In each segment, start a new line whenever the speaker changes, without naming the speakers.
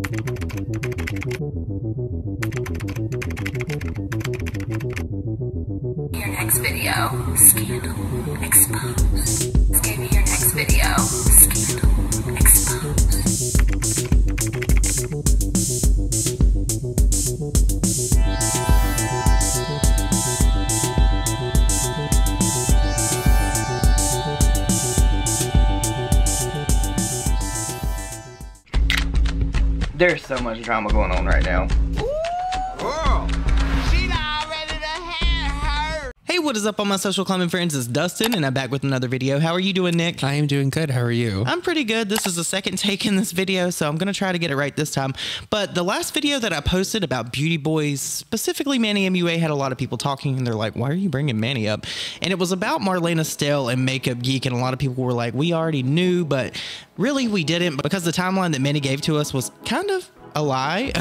Your next video, scandal exposed. Give me your next video, scandal exposed.
There's so much drama going on right now. Hey, what is up all my social climbing friends? It's Dustin and I'm back with another video. How are you doing, Nick?
I am doing good. How are you?
I'm pretty good. This is the second take in this video, so I'm gonna try to get it right this time. But the last video that I posted about beauty boys, specifically Manny MUA, had a lot of people talking and they're like, why are you bringing Manny up? And it was about Marlena Stell and Makeup Geek, and a lot of people were like, we already knew, but really we didn't, because the timeline that Manny gave to us was kind of a lie,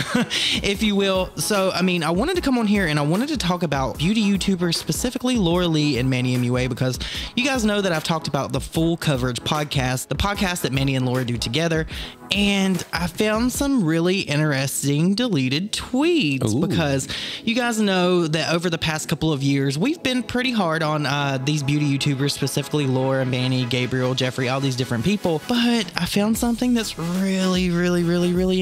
if you will. So, I mean, I wanted to come on here and I wanted to talk about beauty YouTubers, specifically Laura Lee and Manny MUA, because you guys know that I've talked about the Full Coverage podcast, the podcast that Manny and Laura do together. And I found some really interesting deleted tweets. Ooh. Because you guys know that over the past couple of years, we've been pretty hard on these beauty YouTubers, specifically Laura, Manny, Gabriel, Jeffrey, all these different people. But I found something that's really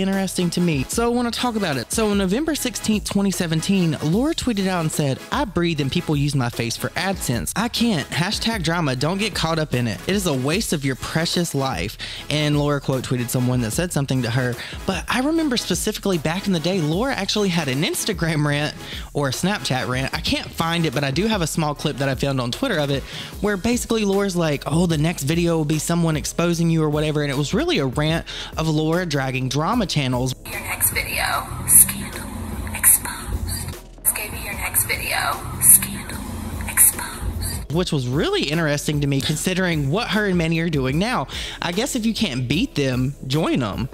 interesting to me. So I want to talk about it. So on November 16th, 2017, Laura tweeted out and said, I breathe and people use my face for AdSense. I can't. Hashtag drama. Don't get caught up in it. It is a waste of your precious life. And Laura quote tweeted someone that said something to her. But I remember specifically back in the day, Laura actually had an Instagram rant or a Snapchat rant. I can't find it, but I do have a small clip that I found on Twitter of it, where basically Laura's like, oh, the next video will be someone exposing you or whatever. And it was really a rant of Laura dragging drama channels.
Your next video, scandal exposed. Give me your next video, scandal exposed.
Which was really interesting to me, considering what her and Manny are doing now. I guess if you can't beat them, join them.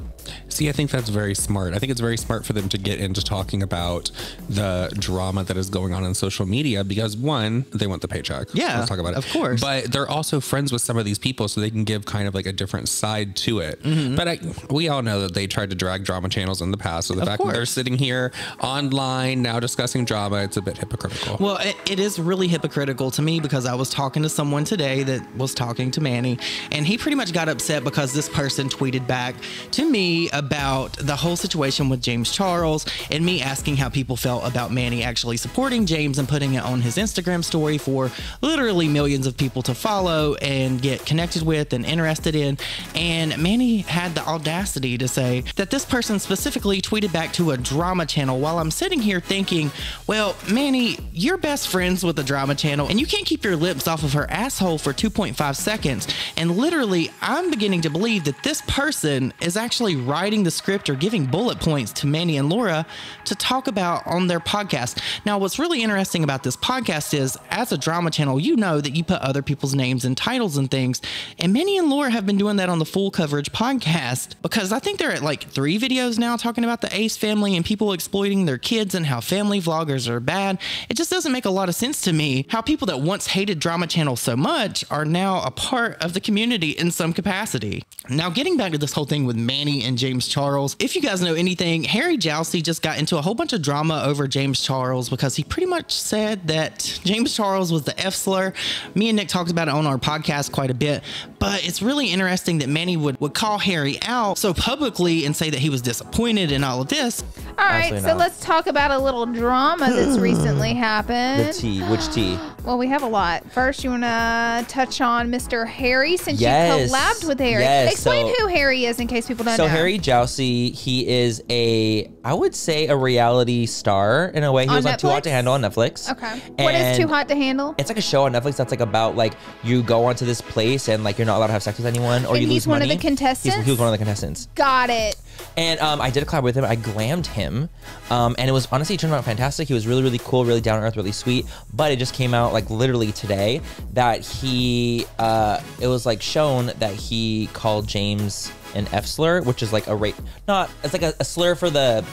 See, I think that's very smart. I think it's very smart for them to get into talking about the drama that is going on social media, because one, they want the paycheck.
Yeah,
let's talk about it.
Of course.
But they're also friends with some of these people, so they can give kind of like a different side to it. Mm-hmm. But we all know that they tried to drag drama channels in the past. So the fact that they're sitting here online now discussing drama, it's a bit hypocritical.
Well, it is really hypocritical to me, because I was talking to someone today that was talking to Manny, and he pretty much got upset because this person tweeted back to me about the whole situation with James Charles, and me asking how people felt about Manny actually supporting James and putting it on his Instagram story for literally millions of people to follow and get connected with and interested in. And Manny had the audacity to say that this person specifically tweeted back to a drama channel, while I'm sitting here thinking, well, Manny, you're best friends with the drama channel and you can't keep your lips off of her asshole for 2.5 seconds. And literally, I'm beginning to believe that this person is actually writing the script or giving bullet points to Manny and Laura to talk about on their podcast. Now, what's really interesting about this podcast is, as a drama channel, you know that you put other people's names and titles and things, and Manny and Laura have been doing that on the Full Coverage podcast, because I think they're at like 3 videos now talking about the Ace family and people exploiting their kids and how family vloggers are bad. It just doesn't make a lot of sense to me how people that once hated drama channels so much are now a part of the community in some capacity. Now, getting back to this whole thing with Manny and James Charles, if you guys know anything, Harry Jousey just got into a whole bunch of drama over James Charles because he pretty much said that James Charles was the F slur. Me and Nick talked about it on our podcast quite a bit, but it's really interesting that Manny would call Harry out so publicly and say that he was disappointed in all of this.
All right, so let's talk about a little drama that's recently happened.
The tea. Which tea?
Well, we have a lot. First, you want to touch on Mr. Harry, since you collabed with Harry.
Yes,
Explain who Harry is in case people don't know.
So Harry Jousey, he is I would say a reality star in a way. He was on Too Hot to Handle on Netflix.
Okay. What is Too Hot to Handle?
It's like a show on Netflix that's like about like you go onto this place and like you're not allowed to have sex with anyone, or you lose money.
He's one of the contestants?
He was one of the contestants.
Got it.
And I did a collab with him. I glammed him. And it was honestly, it turned out fantastic. He was really, really cool, really down to earth, really sweet. But it just came out like literally today that it was like shown that he called James an F slur, which is like it's like a slur for the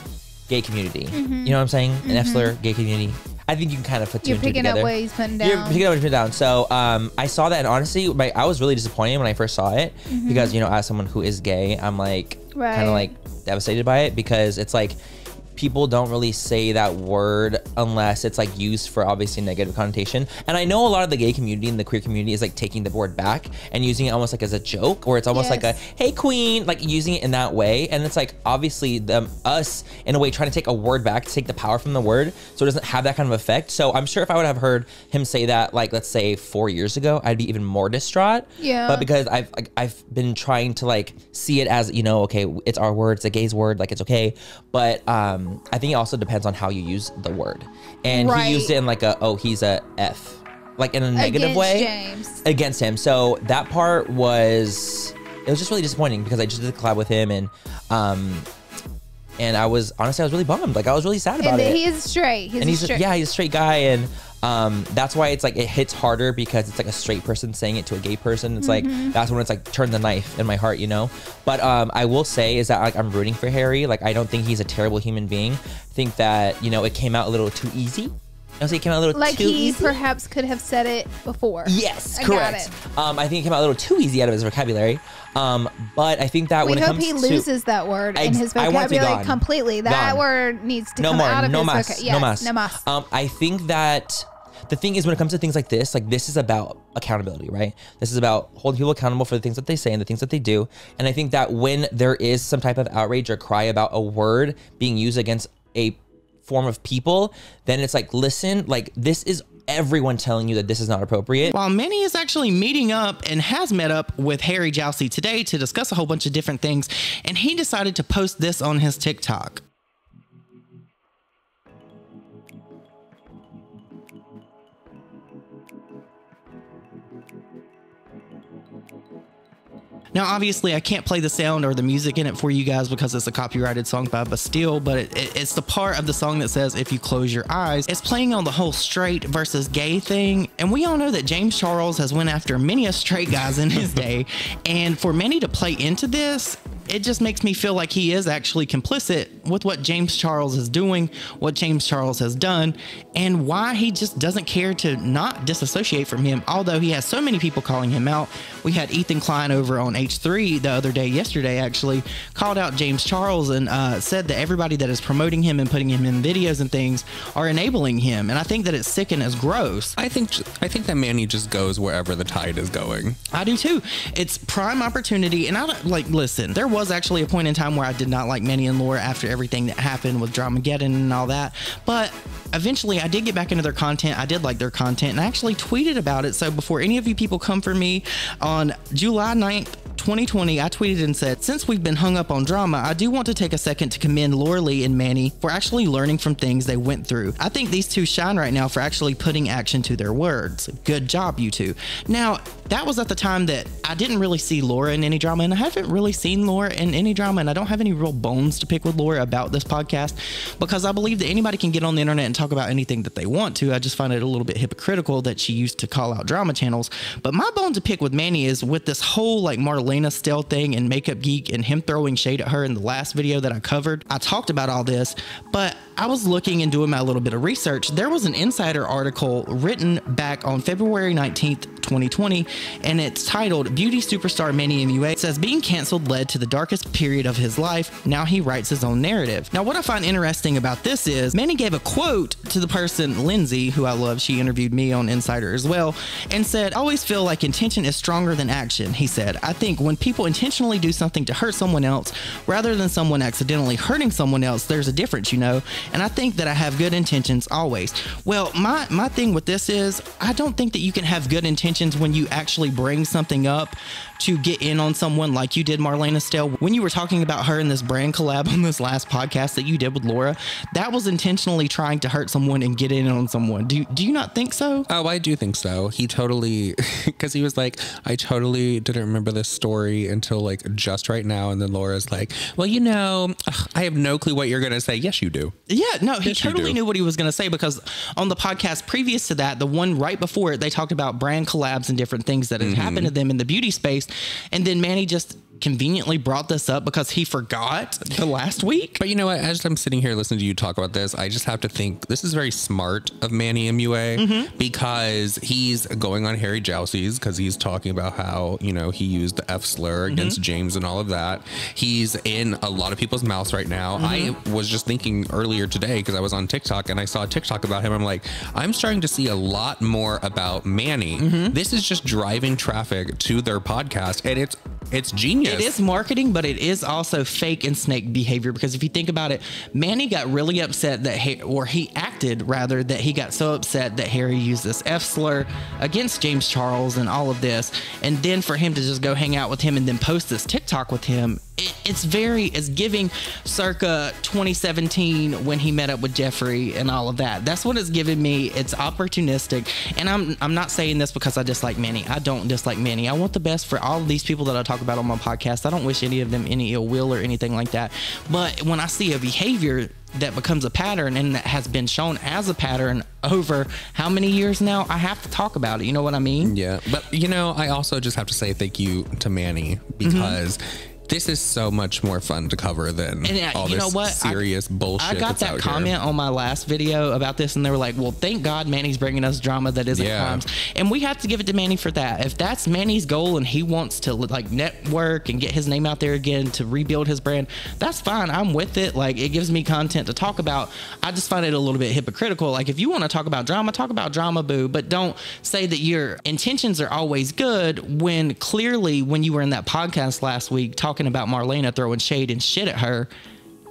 gay community. Mm-hmm. You know what I'm saying? An F slur, gay community. I think you can kind of put two and two together.
You're picking up what he's putting down.
You're picking up what he's putting down. So I saw that, and honestly, I was really disappointed when I first saw it, because, you know, as someone who is gay, I'm like, kind of like devastated by it, because it's like people don't really say that word unless it's like used for obviously negative connotation. And I know a lot of the gay community and the queer community is like taking the word back and using it almost like as a joke, or it's almost like a, hey queen, like using it in that way. And it's like obviously us in a way trying to take a word back to take the power from the word so it doesn't have that kind of effect. So I'm sure if I would have heard him say that, like, let's say 4 years ago, I'd be even more distraught.
Yeah.
But because I've been trying to like see it as, you know, okay, it's our word, it's a gay's word, like it's okay. But I think it also depends on how you use the word. And he used it in like he's a F, like in a negative way against him. So that part it was just really disappointing, because I just did the collab with him, and I was really bummed. Like I was really sad about it.
He is straight.
He's a straight guy, and that's why it's like it hits harder, because it's like a straight person saying it to a gay person. It's like that's when it's like turned the knife in my heart, you know. But I will say is that like I'm rooting for Harry. Like I don't think he's a terrible human being. I think that, you know, it came out a little too easy. I say it came out a little too easy.
Perhaps could have said it before.
Yes, correct. I think it came out a little too easy out of his vocabulary. But I think that when it comes to...
We hope he loses that word in his vocabulary completely. That word needs to come out of his vocabulary. Yes, no mas.
I think that the thing is, when it comes to things like this is about accountability, right? This is about holding people accountable for the things that they say and the things that they do. And I think that when there is some type of outrage or cry about a word being used against a form of people, then it's like, listen, like this is everyone telling you that this is not appropriate.
While Manny is actually meeting up and has met up with Harry Jousey today to discuss a whole bunch of different things, and he decided to post this on his TikTok. Now, obviously, I can't play the sound or the music in it for you guys because it's a copyrighted song by Bastille, but it's the part of the song that says, if you close your eyes. It's playing on the whole straight versus gay thing. And we all know that James Charles has went after many a straight guys in his day. And for Manny to play into this, it just makes me feel like he is actually complicit with what James Charles is doing, what James Charles has done, and why he just doesn't care to not disassociate from him, although he has so many people calling him out. We had Ethan Klein over on H3 yesterday actually, called out James Charles and said that everybody that is promoting him and putting him in videos and things are enabling him. And I think that it's sick and it's gross.
I think that Manny just goes wherever the tide is going.
I do too. It's prime opportunity. And I don't like, listen, there was actually a point in time where I did not like Manny and Laura after everything that happened with Dramageddon and all that. But eventually I did get back into their content. I did like their content, and I actually tweeted about it. So before any of you people come for me, on July 9th, 2020, I tweeted and said, since we've been hung up on drama, I do want to take a second to commend Laura Lee and Manny for actually learning from things they went through. I think these two shine right now for actually putting action to their words. Good job, you two. Now, that was at the time that I didn't really see Laura in any drama, and I haven't really seen Laura in any drama, and I don't have any real bones to pick with Laura about this podcast, because I believe that anybody can get on the internet and talk about anything that they want to. I just find it a little bit hypocritical that she used to call out drama channels. But my bone to pick with Manny is with this whole like Marlena Stell thing and Makeup Geek and him throwing shade at her in the last video that I covered. I talked about all this, but I was looking and doing my little bit of research. There was an Insider article written back on February 19th, 2020, and it's titled Beauty Superstar Manny MUA says being canceled led to the darkest period of his life. Now he writes his own narrative. Now, what I find interesting about this is Manny gave a quote to the person, Lindsay, who I love. She interviewed me on Insider as well, and said, I always feel like intention is stronger than action. He said, I think when people intentionally do something to hurt someone else rather than someone accidentally hurting someone else, there's a difference, you know, and I think that I have good intentions always. Well, my thing with this is I don't think that you can have good intentions when you actually bring something up to get in on someone like you did Marlena Stell. When you were talking about her in this brand collab on this last podcast that you did with Laura, that was intentionally trying to hurt someone and get in on someone. Do you not think so?
Oh, I do think so. He totally, because he was like, I totally didn't remember this story until like just right now. And then Laura's like, well, you know, I have no clue what you're going to say. Yes, you do.
Yeah, no, he totally knew what he was going to say, because on the podcast previous to that, the one right before it, they talked about brand collabs and different things that have happened to them in the beauty space. And then Manny just conveniently brought this up because he forgot the last week.
But you know what? As I'm sitting here listening to you talk about this, I just have to think this is very smart of Manny MUA because he's going on Harry Jousey's because he's talking about how, you know, he used the F slur against James and all of that. He's in a lot of people's mouths right now. I was just thinking earlier today because I was on TikTok and I saw a TikTok about him. I'm like, I'm starting to see a lot more about Manny. This is just driving traffic to their podcast, and it's genius.
It is marketing, but it is also fake and snake behavior, because if you think about it, Manny got really upset that he acted rather that he got so upset that Harry used this F slur against James Charles and all of this, and then for him to just go hang out with him and then post this TikTok with him, it's giving circa 2017 when he met up with Jeffrey and all of that. That's what it's giving me. It's opportunistic, and I'm not saying this because I dislike Manny. I don't dislike Manny. I want the best for all of these people that I talk about on my podcast. I don't wish any of them any ill will or anything like that. But when I see a behavior that becomes a pattern and that has been shown as a pattern over how many years now, I have to talk about it. You know what I mean?
Yeah. But, you know, I also just have to say thank you to Manny because this is so much more fun to cover than all this serious bullshit.
I got that comment on my last video about this, and they were like, well, thank God Manny's bringing us drama that isn't crimes. And we have to give it to Manny for that. If that's Manny's goal and he wants to like network and get his name out there again to rebuild his brand, that's fine. I'm with it. Like, it gives me content to talk about. I just find it a little bit hypocritical. Like, if you want to talk about drama, boo, but don't say that your intentions are always good when clearly when you were in that podcast last week talking about Marlena throwing shade and shit at her,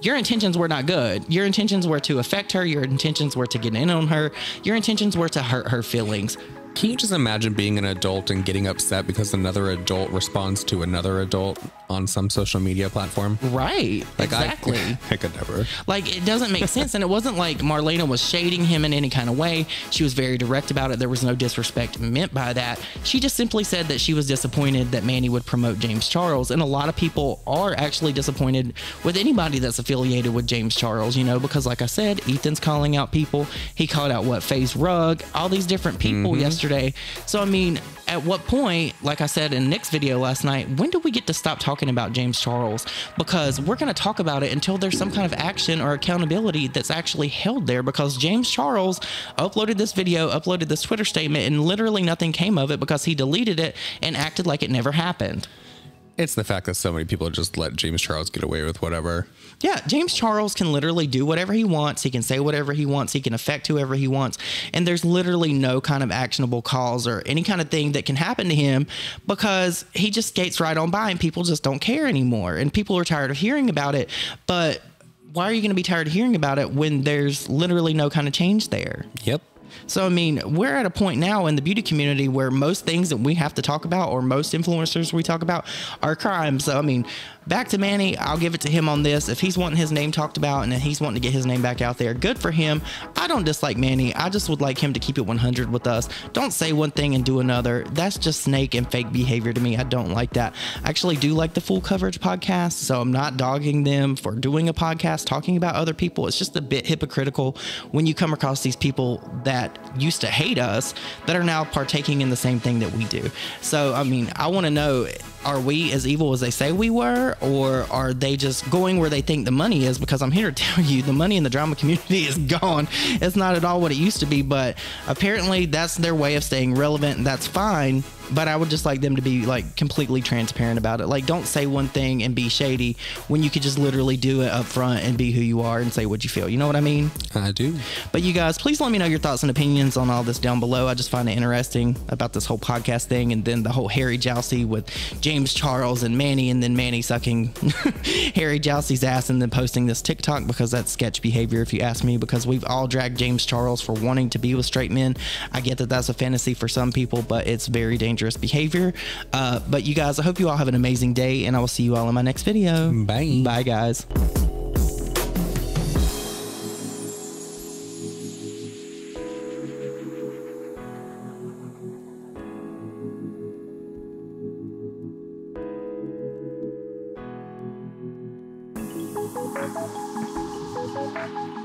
your intentions were not good. Your intentions were to affect her. Your intentions were to get in on her. Your intentions were to hurt her feelings.
Can you just imagine being an adult and getting upset because another adult responds to another adult on some social media platform?
Right.
Like,
exactly.
I could never.
Like, it doesn't make sense. And it wasn't like Marlena was shading him in any kind of way. She was very direct about it. There was no disrespect meant by that. She just simply said that she was disappointed that Manny would promote James Charles. And a lot of people are actually disappointed with anybody that's affiliated with James Charles, you know, because like I said, Ethan's calling out people. He called out FaZe Rug, all these different people yesterday. So, I mean, at what point, like I said in Nick's video last night, when do we get to stop talking about James Charles? Because we're going to talk about it until there's some kind of action or accountability that's actually held there, because James Charles uploaded this video, uploaded this Twitter statement, and literally nothing came of it because he deleted it and acted like it never happened.
It's the fact that so many people just let James Charles get away with whatever.
Yeah, James Charles can literally do whatever he wants. He can say whatever he wants. He can affect whoever he wants. And there's literally no kind of actionable cause or any kind of thing that can happen to him because he just skates right on by and people just don't care anymore. And people are tired of hearing about it. But why are you going to be tired of hearing about it when there's literally no kind of change there?
Yep.
So, I mean, we're at a point now in the beauty community where most things that we have to talk about, or most influencers we talk about, are crimes. So, I mean, back to Manny, I'll give it to him on this. If he's wanting his name talked about and he's wanting to get his name back out there, good for him. I don't dislike Manny. I just would like him to keep it 100 with us. Don't say one thing and do another. That's just snake and fake behavior to me. I don't like that. I actually do like the Full Coverage podcast, so I'm not dogging them for doing a podcast talking about other people. It's just a bit hypocritical when you come across these people that used to hate us that are now partaking in the same thing that we do. So, I mean, I want to know, are we as evil as they say we were, or are they just going where they think the money is? Because I'm here to tell you, the money in the drama community is gone. It's not at all what it used to be, but apparently that's their way of staying relevant, and that's fine. But I would just like them to be like completely transparent about it. Like, don't say one thing and be shady when you could just literally do it up front and be who you are and say what you feel. You know what I mean?
I do.
But you guys, please let me know your thoughts and opinions on all this down below. I just find it interesting about this whole podcast thing, and then the whole Harry Jousey with James Charles and Manny, and then Manny sucking Harry Jousey's ass and then posting this TikTok, because that's sketch behavior if you ask me, because we've all dragged James Charles for wanting to be with straight men. I get that that's a fantasy for some people, but it's very dangerous behavior. But you guys, I hope you all have an amazing day, and I will see you all in my next video.
Bye.
Bye, guys.
Thank you.